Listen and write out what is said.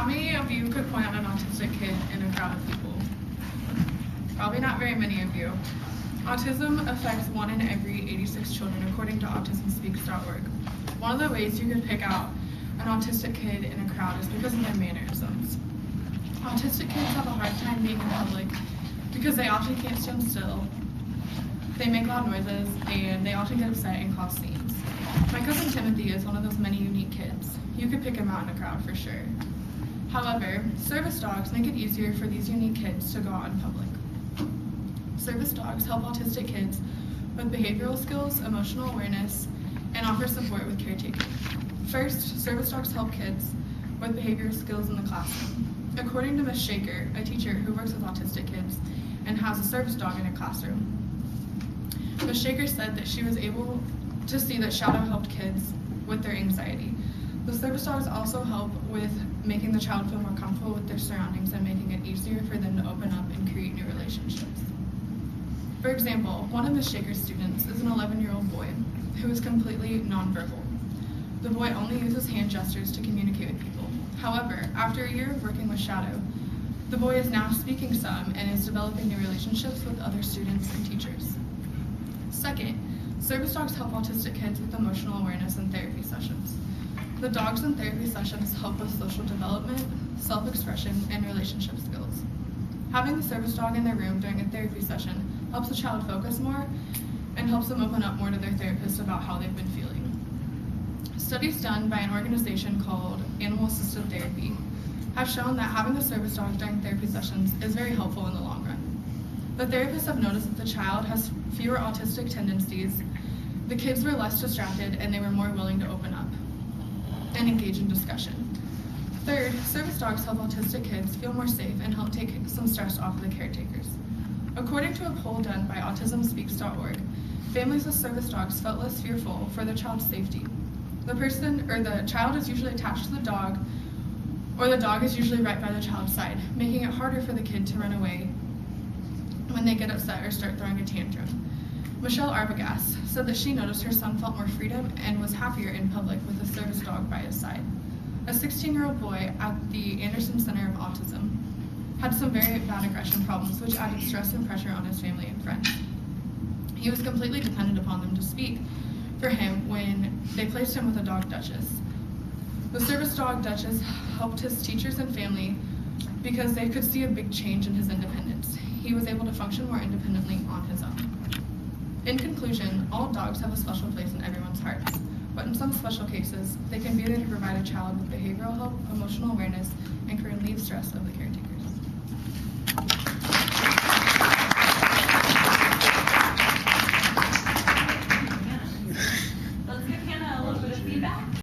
How many of you could point out an autistic kid in a crowd of people? Probably not very many of you. Autism affects 1 in every 86 children, according to autismspeaks.org. One of the ways you can pick out an autistic kid in a crowd is because of their mannerisms. Autistic kids have a hard time being in public because they often can't stand still, they make loud noises, and they often get upset and cause scenes. My cousin Timothy is one of those many unique kids. You could pick him out in a crowd for sure. However, service dogs make it easier for these unique kids to go out in public. Service dogs help autistic kids with behavioral skills, emotional awareness, and offer support with caretaking. First, service dogs help kids with behavioral skills in the classroom. According to Ms. Shaker, a teacher who works with autistic kids and has a service dog in her classroom, Ms. Shaker said that she was able to see that Shadow helped kids with their anxiety. The service dogs also help with making the child feel more comfortable with their surroundings and making it easier for them to open up and create new relationships. For example, one of Ms. Shaker's students is an 11-year-old boy who is completely nonverbal. The boy only uses hand gestures to communicate with people. However, after a year of working with Shadow, the boy is now speaking some and is developing new relationships with other students and teachers. Second, service dogs help autistic kids with emotional awareness in therapy sessions. The dogs in therapy sessions help with social development, self-expression, and relationship skills. Having the service dog in their room during a therapy session helps the child focus more and helps them open up more to their therapist about how they've been feeling. Studies done by an organization called Animal Assisted Therapy have shown that having a service dog during therapy sessions is very helpful in the long run. The therapists have noticed that the child has fewer autistic tendencies, the kids were less distracted, and they were more willing to open up and engage in discussion. Third, service dogs help autistic kids feel more safe and help take some stress off of the caretakers. According to a poll done by autismspeaks.org, families with service dogs felt less fearful for their child's safety. The child is usually attached to the dog, or the dog is usually right by the child's side, making it harder for the kid to run away when they get upset or start throwing a tantrum. Michelle Arbogast said that she noticed her son felt more freedom and was happier in public with a service dog by his side. A 16-year-old boy at the Anderson Center of Autism had some very bad aggression problems, which added stress and pressure on his family and friends. He was completely dependent upon them to speak for him when they placed him with a dog, Duchess. The service dog, Duchess, helped his teachers and family because they could see a big change in his independence. He was able to function more independently on his own. In conclusion, all dogs have a special place in everyone's hearts, but in some special cases, they can be there to provide a child with behavioral help, emotional awareness, and can relieve stress of the care.